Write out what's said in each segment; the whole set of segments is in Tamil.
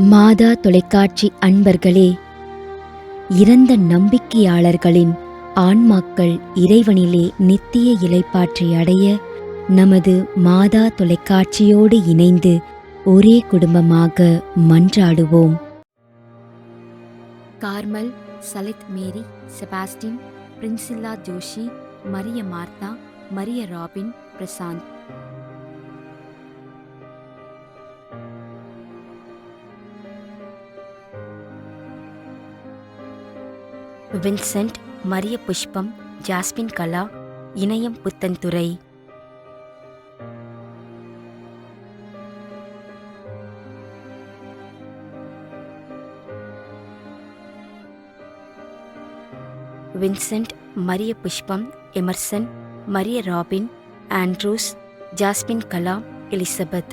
மாதா தொலைக்காட்சி அன்பர்களே, இறந்த நம்பிக்கையாளர்களின் ஆன்மாக்கள் இறைவனிலே நித்திய இளைப்பாற்றி அடைய நமது மாதா தொலைக்காட்சியோடு இணைந்து ஒரே குடும்பமாக மன்றாடுவோம். Carmel, Salith Mary, Sebastian, Priscilla Joshi, Maria Martha, Maria Robin, Prashanth. Vincent, Maria Pushpam, Jasmine Kala, Inayam Puthenthurai. Vincent, Maria Pushpam, Emerson, Maria Robin, Andrews, Jasmine Kala, Elizabeth.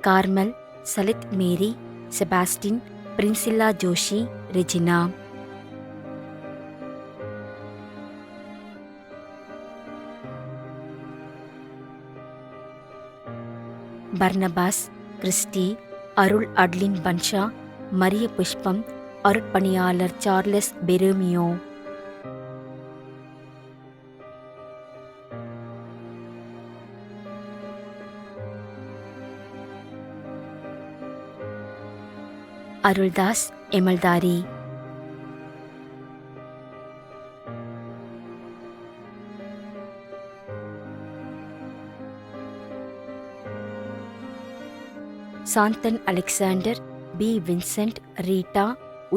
Carmel, Salith Mary, Sebastian, Priscilla Joshi, Regina. Barnabas, Christy, Arul Adlin Pansha, Maria Pushpam, அருட்பணியாளர் சார்லஸ் பெருமியோ. அருள்தாஸ், எமல்தாரி. Santhan Alexander, B Vincent, Rita,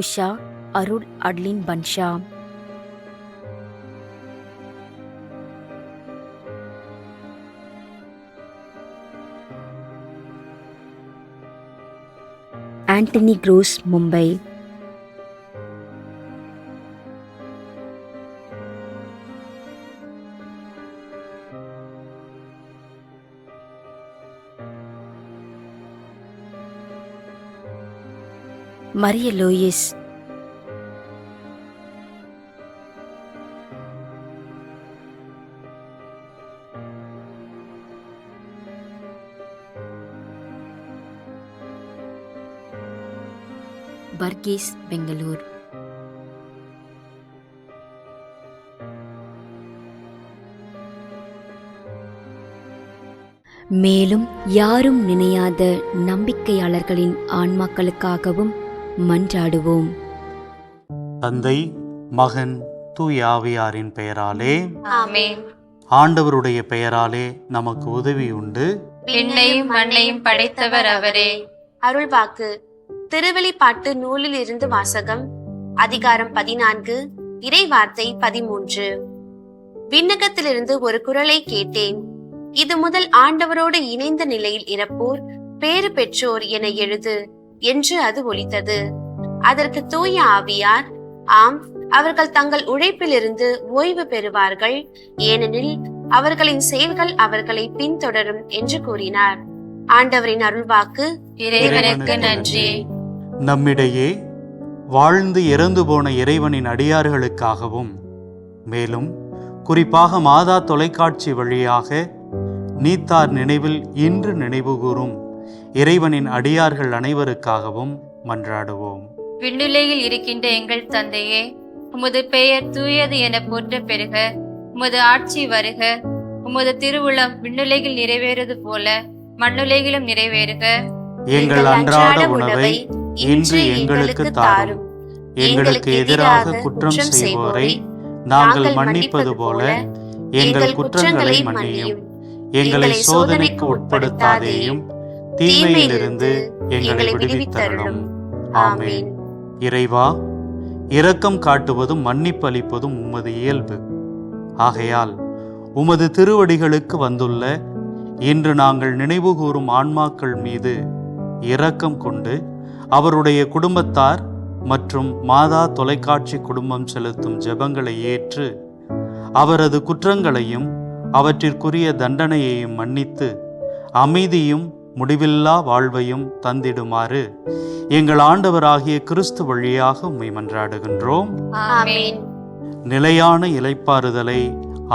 Usha, Arul Adlin Pansha. Antony Cruz, Mumbai. Maria Louis. பர்கீஸ், பெங்களூர். மேலும் யாரும் நினையாத நம்பிக்கையாளர்களின் ஆன்மாக்களுக்காகவும் மன்றாடுவோம். தந்தை, மகன், தூய ஆவியாரின் பெயராலே ஆமென். ஆண்டவருடைய பெயராலே நமக்கு உதவி உண்டு. விண்ணையும் மண்ணையும் படைத்தவர் அவரே. அருள்வாக்கு. திருவெளிப்பாட்டு நூலில் இருந்து வாசகம். அதிகாரம் 14, இறை வார்த்தை 13. விண்ணகத்திலிருந்து ஒரு குரலை கேட்டேன். இது முதல் ஆண்டவரோடு இணைந்த நிலையில் இறப்போர் பேறு பெற்றோர் என எழுது என்று அது ஒலித்தது. அதற்கு தூய ஆவியார், ஆம், அவர்கள் தங்கள் உழைப்பிலிருந்து ஓய்வு பெறுவார்கள், ஏனெனில் அவர்களின் செயல்கள் அவர்களை பின்தொடரும் என்று கூறினார். ஆண்டவரின் அருள்வாக்கு. இறைவனுக்கு நன்றி. நம்மிடையே வாழ்ந்து இறந்து போன இறைவனின் அடியார்களுக்காகவும், மேலும் குறிப்பாக மாதா தொலைக்காட்சி வழியாக நீத்தார் நினைவில் இன்று நினைவுகூரும் இறைவனின் அடியார்கள் அனைவருக்காகவும் மன்றாடுவோம். விண்ணுலகில் இருக்கின்ற எங்கள் தந்தையே, உமது பெயர் தூயது என போற்ற பெறுக. உமது ஆட்சி வருக. உமது திருவுளம் விண்ணுலகில் நிறைவேறுவது போல மண்ணுலகிலும் நிறைவேறுக. எங்கள் அன்றாட உணவை இன்று எங்களுக்கு தாரும். எங்களுக்கு எதிராக குற்றம் செய்வோரை நாங்கள் மன்னிப்பது போல எங்கள் குற்றங்களை மன்னியும். எங்களை சோதனைக்கு உட்படுத்தாதேயும், தீமையிலிருந்து எங்களை விடுவித்தருளும். ஆமென். இறைவா, இரக்கம் காட்டுவதும் மன்னிப்பு அளிப்பதும் உமது இயல்பு. ஆகையால் உமது திருவடிகளுக்கு வந்துள்ள இன்று நாங்கள் நினைவுகூரும் ஆன்மாக்கள் மீது இரக்கம் கொண்டு அவருடைய குடும்பத்தார் மற்றும் மாதா தொலைக்காட்சி குடும்பம் செலுத்தும் ஜெபங்களை ஏற்று அவரது குற்றங்களையும் அவற்றிற்குரிய தண்டனையையும் மன்னித்து அமைதியும் முடிவில்லா வாழ்வையும் தந்திடுமாறு எங்கள் ஆண்டவராகிய கிறிஸ்து வழியாக உம்மை மன்றாடுகின்றோம். ஆமென். நிலையான இளைப்பாறுதலை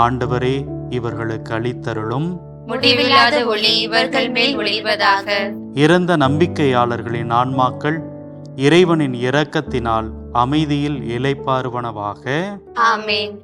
ஆண்டவரே இவர்களுக்கு அளித்தருளும். முடிவில்லாத ஒளி இவர்கள் மேல் ஒளிர்வதாக. இறந்த நம்பிக்கையாளர்களின் ஆன்மாக்கள் இறைவனின் இரக்கத்தினால் அமைதியில் இளைப்பாறுவனவாக. ஆமென்.